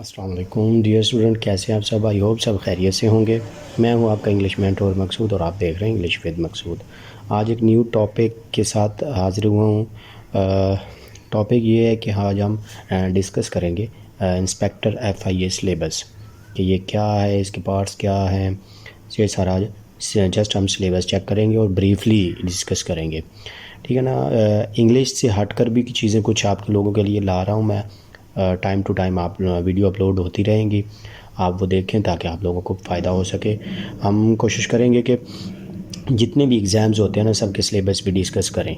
अस्सलाम वालेकुम dear student, कैसे हैं आप सब। आई होप सब खैरियत से होंगे। मैं हूं आपका इंग्लिश मेंटोर मकसूद और आप देख रहे हैं इंग्लिश विद मकसूद। आज एक न्यू टॉपिक के साथ हाज़िर हुआ हूं। टॉपिक ये है कि आज हम डिस्कस करेंगे इंस्पेक्टर FIA सिलेबस कि ये क्या है, इसके पार्ट्स क्या हैं, ये सारा जस्ट हम सिलेबस चेक करेंगे और ब्रीफली डिस्कस करेंगे, ठीक है ना। इंग्लिश से हटकर भी चीज़ें कुछ आप लोगों के लिए ला रहा हूँ मैं। टाइम टू टाइम आप वीडियो अपलोड होती रहेंगी, आप वो देखें ताकि आप लोगों को फ़ायदा हो सके। हम कोशिश करेंगे कि जितने भी एग्ज़ाम्स होते हैं ना, सबके सिलेबस भी डिस्कस करें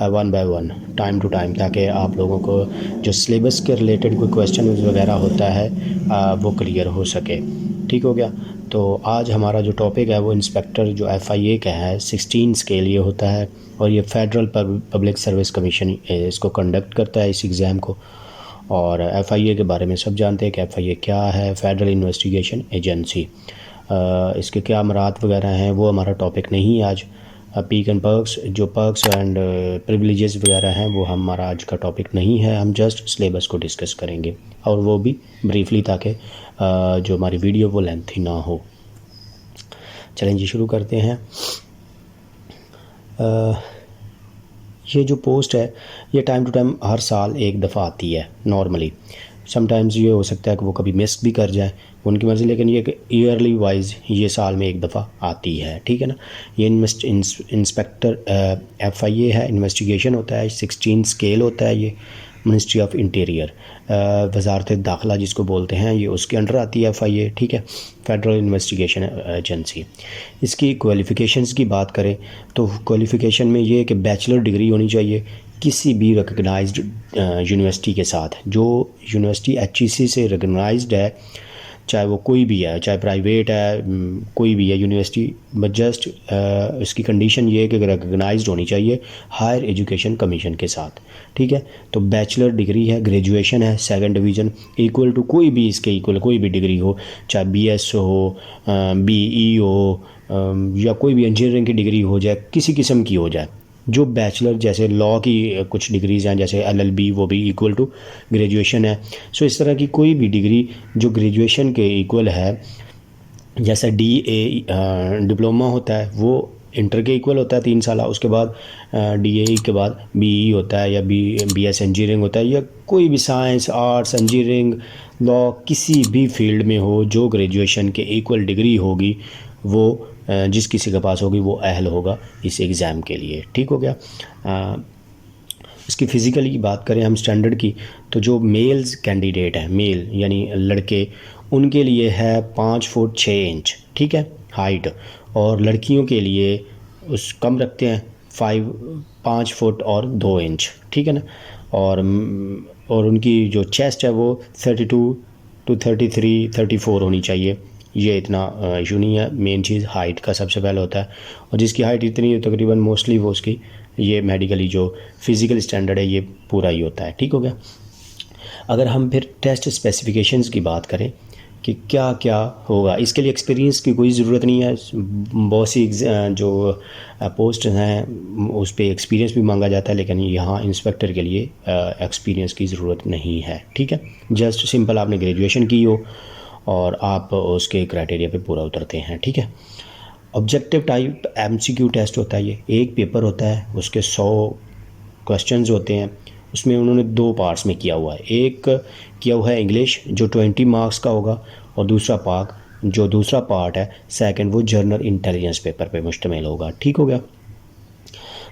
one by one, time to time, ताकि आप लोगों को जो सिलेबस के रिलेटेड कोई क्वेश्चन वगैरह होता है वो क्लियर हो सके। ठीक हो गया। तो आज हमारा जो टॉपिक है वो इंस्पेक्टर जो FIA का है 16 के लिए होता है, और ये फेडरल पब्लिक सर्विस कमीशन इसको कंडक्ट करता है, इस एग्ज़ाम को। और FIA के बारे में सब जानते हैं कि FIA क्या है, फेडरल इन्वेस्टिगेशन एजेंसी। इसके क्या मराद वगैरह हैं वो हमारा टॉपिक नहीं है आज। पीक एंड पर्क्स, जो पर्क्स एंड प्रिविलेजेस वगैरह हैं वो हमारा आज का टॉपिक नहीं है। हम जस्ट सिलेबस को डिस्कस करेंगे और वो भी ब्रीफली, ताकि जो हमारी वीडियो वो लेंथी ना हो। चलें जी, शुरू करते हैं। ये जो पोस्ट है ये टाइम टू टाइम हर साल एक दफ़ा आती है नॉर्मली। समटाइम्स ये हो सकता है कि वो कभी मिस भी कर जाए, उनकी मर्ज़ी, लेकिन ये ईयरली वाइज ये साल में एक दफ़ा आती है, ठीक है ना। ये इंस्पेक्टर FIA है, इन्वेस्टिगेशन होता है, 16 स्केल होता है। ये मिनिस्ट्री ऑफ इंटीरियर, वजारत दाखिला जिसको बोलते हैं, ये उसके अंडर आती है FIA, ठीक है, फेडरल इन्वेस्टिगेशन एजेंसी। इसकी क्वालिफ़िकेशंस की बात करें तो क्वालिफ़िकेशन में ये है कि बैचलर डिग्री होनी चाहिए किसी भी रिकग्नाइज्ड यूनिवर्सिटी के साथ। जो यूनिवर्सिटी HEC से रिकग्नाइज्ड है, चाहे वो कोई भी है, चाहे प्राइवेट है, कोई भी है यूनिवर्सिटी, बट जस्ट इसकी कंडीशन ये है कि रिकग्नाइज्ड होनी चाहिए हायर एजुकेशन कमीशन के साथ, ठीक है। तो बैचलर डिग्री है, ग्रेजुएशन है, सेकंड डिवीज़न इक्वल टू कोई भी, इसके इक्वल कोई भी डिग्री हो, चाहे BS हो, BE हो, या कोई भी इंजीनियरिंग की डिग्री हो जाए, किसी किस्म की हो जाए। जो बैचलर, जैसे लॉ की कुछ डिग्रीज़ हैं जैसे LLB, वो भी इक्वल टू ग्रेजुएशन है। सो इस तरह की कोई भी डिग्री जो ग्रेजुएशन के इक्वल है, जैसा DA डिप्लोमा होता है वो इंटर के इक्वल होता है 3 साल। उसके बाद DAE के बाद BE होता है, या BS इंजीनियरिंग होता है, या कोई भी साइंस, आर्ट्स, इंजीनियरिंग, लॉ, किसी भी फील्ड में हो, जो ग्रेजुएशन के इक्वल डिग्री होगी वो जिस किसी के पास होगी वो अहल होगा इस एग्ज़ाम के लिए, ठीक हो गया। इसकी फ़िज़िकल की बात करें हम, स्टैंडर्ड की, तो जो मेल्स कैंडिडेट हैं, मेल यानी लड़के, उनके लिए है 5 फुट 6 इंच, ठीक है, हाइट। और लड़कियों के लिए उस कम रखते हैं 5 फुट और 2 इंच, ठीक है ना। और उनकी जो चेस्ट है वो 32 to 33 34 होनी चाहिए। ये इतना इशू नहीं है। मेन चीज़ हाइट का सबसे पहले होता है, और जिसकी हाइट इतनी है तकरीबन मोस्टली वो उसकी ये मेडिकली जो फिज़िकल स्टैंडर्ड है ये पूरा ही होता है, ठीक हो गया। अगर हम फिर टेस्ट स्पेसिफिकेशंस की बात करें कि क्या क्या होगा, इसके लिए एक्सपीरियंस की कोई ज़रूरत नहीं है। बहुत सी जो पोस्ट हैं उस पर एक्सपीरियंस भी मांगा जाता है, लेकिन यहाँ इंस्पेक्टर के लिए एक्सपीरियंस की ज़रूरत नहीं है, ठीक है। जस्ट सिंपल आपने ग्रेजुएशन की हो और आप उसके क्राइटेरिया पे पूरा उतरते हैं, ठीक है। ऑब्जेक्टिव टाइप MCQ टेस्ट होता है, ये एक पेपर होता है, उसके 100 क्वेश्चंस होते हैं। उसमें उन्होंने 2 पार्ट्स में किया हुआ है। एक किया हुआ है इंग्लिश जो 20 मार्क्स का होगा, और दूसरा पार्ट है सेकंड, वो जनरल इंटेलिजेंस पेपर पे मुश्तमिल होगा, ठीक हो गया।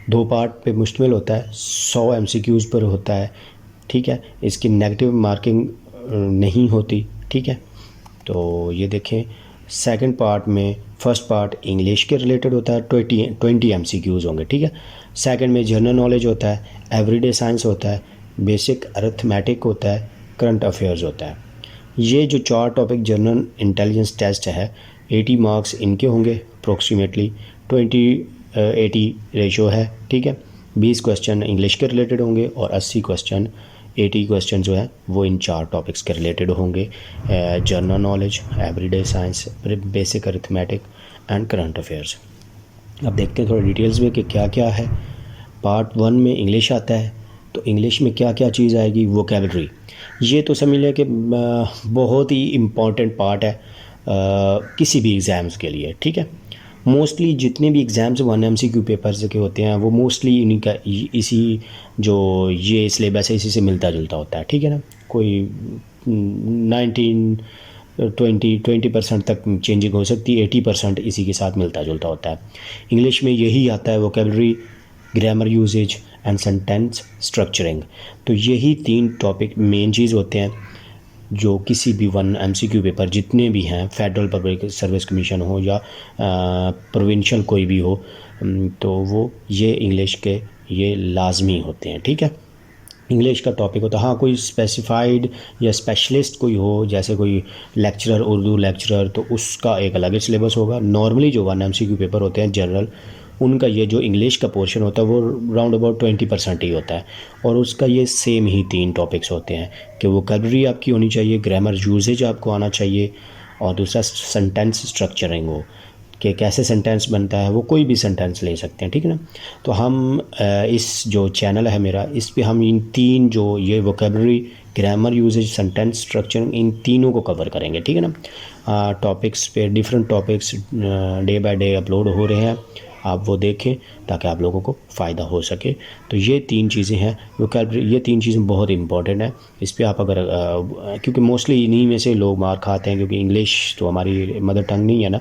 2 पार्ट पे मुश्तमिल होता है, 100 MCQs पर होता है, ठीक है। इसकी नेगेटिव मार्किंग नहीं होती, ठीक है। तो ये देखें, सेकंड पार्ट में फर्स्ट पार्ट इंग्लिश के रिलेटेड होता है, 20 MCQs होंगे, ठीक है। सेकंड में जनरल नॉलेज होता है, एवरीडे साइंस होता है, बेसिक अरिथमेटिक होता है, करंट अफेयर्स होता है। ये जो 4 टॉपिक जनरल इंटेलिजेंस टेस्ट है, 80 मार्क्स इनके होंगे अप्रोक्सीमेटली, 20-80 रेशो है, ठीक है। 20 क्वेश्चन इंग्लिश के रिलेटेड होंगे और 80 क्वेश्चन जो है वो इन 4 टॉपिक्स के रिलेटेड होंगे, general knowledge, everyday science, basic arithmetic and current affairs. अब देखते हैं थोड़ा डिटेल्स में कि क्या क्या है। पार्ट 1 में इंग्लिश आता है, तो इंग्लिश में क्या क्या चीज़ आएगी, वोकेबलरी। ये तो समझ लें कि बहुत ही इम्पॉर्टेंट पार्ट है किसी भी एग्ज़ाम्स के लिए, ठीक है। मोस्टली जितने भी एग्ज़ाम्स 1 MCQ पेपर्स के होते हैं वो मोस्टली इन्हीं का इसी जो ये सिलेबस है इसी से मिलता जुलता होता है, ठीक है ना। कोई 20% तक चेंजिंग हो सकती है, 80% इसी के साथ मिलता जुलता होता है। इंग्लिश में यही आता है, vocabulary, grammar usages and sentence structuring. तो यही 3 टॉपिक मेन चीज़ होते हैं जो किसी भी 1 MCQ पेपर जितने भी हैं, फेडरल पब्लिक सर्विस कमीशन हो या प्रोविंशियल कोई भी हो, तो वो ये इंग्लिश के ये लाजमी होते हैं, ठीक है। इंग्लिश का टॉपिक होता है, हाँ कोई स्पेसिफाइड या स्पेशलिस्ट कोई हो, जैसे कोई लेक्चरर, उर्दू लेक्चरर, तो उसका एक अलग सिलेबस होगा। नॉर्मली जो 1 MCQ पेपर होते हैं जनरल, उनका ये जो इंग्लिश का पोर्शन होता है वो राउंड अबाउट 20% ही होता है, और उसका ये सेम ही 3 टॉपिक्स होते हैं कि वोकैबुलरी आपकी होनी चाहिए, ग्रामर यूजेज आपको आना चाहिए, और दूसरा सेंटेंस स्ट्रक्चरिंग हो कि कैसे सेंटेंस बनता है, वो कोई भी सेंटेंस ले सकते हैं, ठीक है ना। तो हम इस जो चैनल है मेरा, इस पे हम इन 3 जो ये vocabulary, grammar usages, sentence structuring, इन तीनों को कवर करेंगे, ठीक है ना। टॉपिक्स पे different topics day by day upload हो रहे हैं, आप वो देखें ताकि आप लोगों को फ़ायदा हो सके। तो ये 3 चीज़ें हैं वोकैबुलरी, ये 3 चीज़ें बहुत इंपॉर्टेंट है। इस पे आप अगर क्योंकि मोस्टली इन्हीं में से लोग मार खाते हैं, क्योंकि इंग्लिश तो हमारी मदर टंग नहीं है ना,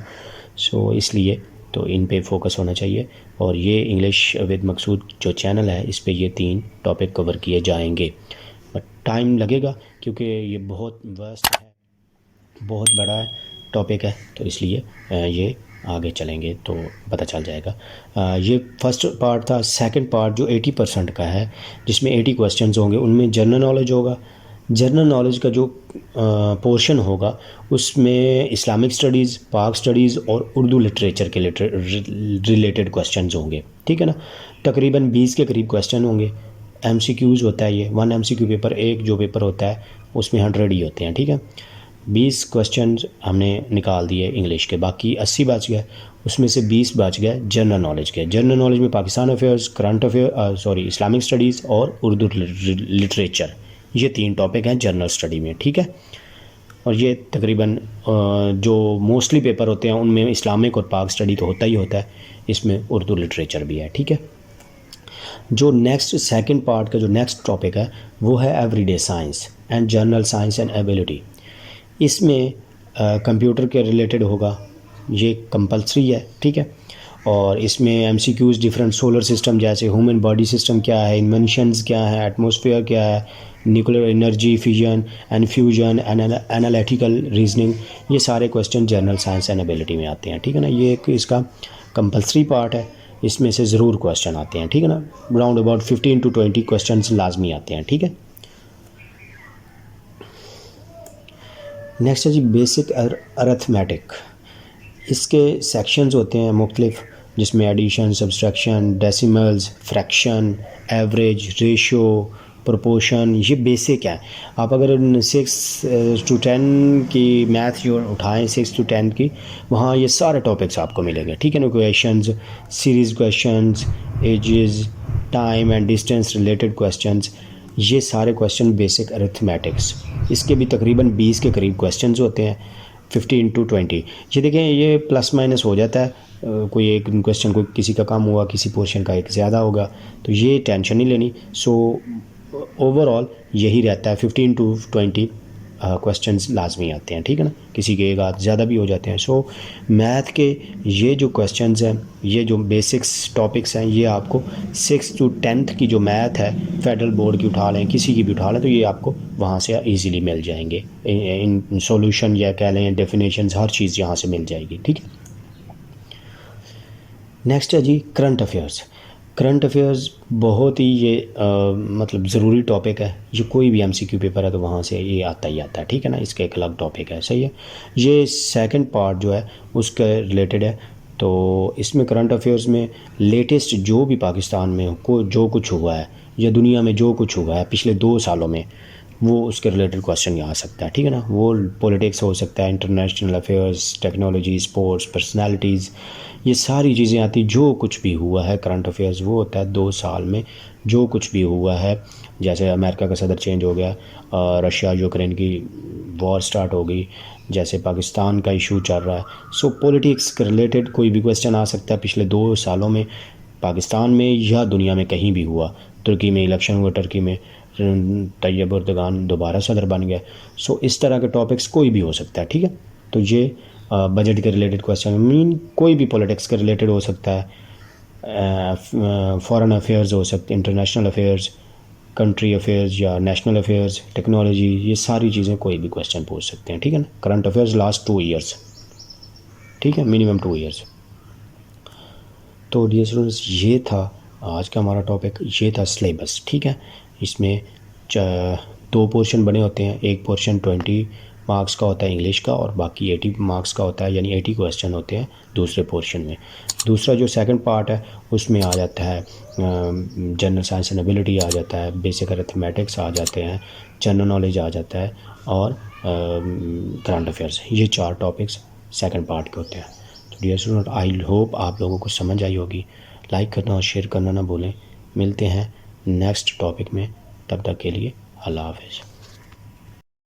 सो इसलिए तो इन पे फोकस होना चाहिए। और ये इंग्लिश विद मकसूद जो चैनल है, इस पे ये 3 टॉपिक कवर किए जाएंगे, बट टाइम लगेगा क्योंकि ये बहुत वास्ट है, बहुत बड़ा टॉपिक है, तो इसलिए ये आगे चलेंगे तो पता चल जाएगा। ये फर्स्ट पार्ट था। सेकंड पार्ट जो 80% का है, जिसमें 80 क्वेश्चंस होंगे, उनमें जनरल नॉलेज होगा। जनरल नॉलेज का जो पोर्शन होगा उसमें इस्लामिक स्टडीज़, पाक स्टडीज़ और उर्दू लिटरेचर के रिलेटेड क्वेश्चंस होंगे, ठीक है ना। तकरीबन 20 के करीब क्वेश्चन होंगे। MCQs होता है ये, 1 MCQ पेपर, एक जो पेपर होता है उसमें 100 ही होते हैं, ठीक है। 20 क्वेश्चन हमने निकाल दिए इंग्लिश के, बाकी 80 बच गए, उसमें से 20 बच गए जनरल नॉलेज के। जनरल नॉलेज में Pakistan affairs, current affair, Islamic studies और उर्दू लिटरेचर, ये 3 टॉपिक हैं जनरल स्टडी में, ठीक है। और ये तकरीबन जो मोस्टली पेपर होते हैं उनमें इस्लामिक और पाक स्टडी तो होता ही होता है, इसमें उर्दू लिटरेचर भी है, ठीक है। जो नेक्स्ट सेकंड पार्ट का जो नेक्स्ट टॉपिक है वो है everyday science and general science and ability. इसमें कंप्यूटर के रिलेटेड होगा, ये कंपलसरी है, ठीक है। और इसमें MCQs डिफरेंट सोलर सिस्टम, जैसे ह्यूमन बॉडी सिस्टम क्या है, इन्वेंशंस क्या है, एटमॉस्फेयर क्या है, nuclear energy, fission and fusion, analytical reasoning, ये सारे question general science and ability में आते हैं, ठीक है ना। ये एक इसका कंपलसरी पार्ट है, इसमें से ज़रूर क्वेश्चन आते हैं, ठीक है ना। राउंड अबाउट 15 to 20 क्वेश्चन लाजमी आते हैं, ठीक है। नेक्स्ट है जी बेसिक अरिथमेटिक। इसके सेक्शंस होते हैं मुख्तलिफ, जिसमें addition, subtraction, decimals, fraction, average, ratio, proportion, ये बेसिक है। आप अगर 6 to 10 की मैथ जो उठाएं, 6 to 10 की, वहाँ ये सारे टॉपिक्स आपको मिलेंगे, ठीक है ना। Questions, series questions, ages, time and distance related questions, ये सारे क्वेश्चन बेसिक अरिथमेटिक्स। इसके भी तकरीबन 20 के करीब क्वेश्चंस होते हैं, 15 to 20। ये देखें, ये प्लस माइनस हो जाता है, कोई एक क्वेश्चन कोई किसी का कम हुआ, किसी पोर्शन का एक ज़्यादा होगा, तो ये टेंशन नहीं लेनी। सो ओवरऑल यही रहता है, 15 to 20 क्वेश्चंस लाजमी आते हैं, ठीक है ना। किसी के एक आध ज़्यादा भी हो जाते हैं। सो मैथ के ये जो क्वेश्चंस हैं, ये जो बेसिक्स टॉपिक्स हैं, ये आपको 6 to 10 की जो मैथ है, फेडरल बोर्ड की उठा लें, किसी की भी उठा लें, तो ये आपको वहाँ से इजीली मिल जाएंगे। इन सॉल्यूशन या कह लें डेफिनेशंस, हर चीज़ यहाँ से मिल जाएगी, ठीक है। नेक्स्ट है जी करंट अफेयर्स। करंट अफेयर्स बहुत ही ये मतलब ज़रूरी टॉपिक है, ये कोई भी MCQ पेपर है तो वहाँ से ये आता ही आता है, ठीक है ना। इसका एक अलग टॉपिक है, सही है। ये सेकंड पार्ट जो है उसके रिलेटेड है। तो इसमें करंट अफेयर्स में लेटेस्ट जो भी पाकिस्तान में जो कुछ हुआ है या दुनिया में जो कुछ हुआ है पिछले 2 सालों में, वो उसके रिलेटेड क्वेश्चन यहाँ आ सकता है, ठीक है ना। वो पॉलिटिक्स हो सकता है, international affairs, technology, sports, personalities, ये सारी चीज़ें आती। जो कुछ भी हुआ है करंट अफेयर्स, वो होता है 2 साल में जो कुछ भी हुआ है। जैसे अमेरिका का सदर चेंज हो गया, रशिया यूक्रेन की वॉर स्टार्ट हो गई, जैसे पाकिस्तान का इशू चल रहा है। सो पॉलिटिक्स के रिलेटेड कोई भी क्वेश्चन आ सकता है पिछले 2 सालों में, पाकिस्तान में या दुनिया में कहीं भी हुआ। तुर्की में इलेक्शन हुआ, तुर्की में तैयब अर्दगान दोबारा सदर बन गया। सो इस तरह के टॉपिक्स कोई भी हो सकता है, ठीक है। तो ये बजट के रिलेटेड क्वेश्चन मीन कोई भी पॉलिटिक्स के रिलेटेड हो सकता है, फॉरेन अफेयर्स हो सकते, इंटरनेशनल अफेयर्स, कंट्री अफेयर्स या नेशनल अफेयर्स, टेक्नोलॉजी, ये सारी चीज़ें कोई भी क्वेश्चन पूछ सकते हैं, ठीक है ना। करंट अफेयर्स लास्ट 2 ईयर्स, ठीक है, मिनिमम 2 ईयर्स। तो डियर स्टूडेंट्स, ये था आज का हमारा टॉपिक, ये था सिलेबस, ठीक है। इसमें 2 पोर्शन बने होते हैं। एक पोर्शन 20 मार्क्स का होता है इंग्लिश का, और बाकी 80 मार्क्स का होता है, यानी 80 क्वेश्चन होते हैं दूसरे पोर्शन में। दूसरा जो सेकंड पार्ट है उसमें आ जाता है जनरल साइंस एंड एबिलिटी आ जाता है, बेसिक अरिथमेटिक्स आ जाते हैं, जनरल नॉलेज आ जाता है, और करंट अफेयर्स। ये 4 टॉपिक्स सेकंड पार्ट के होते हैं। तो डियर स्टूडेंट, आई होप आप लोगों को समझ आई होगी। लाइक करना और शेयर करना ना भूलें। मिलते हैं नेक्स्ट टॉपिक में, तब तक के लिए अल्लाह हाफ़िज़।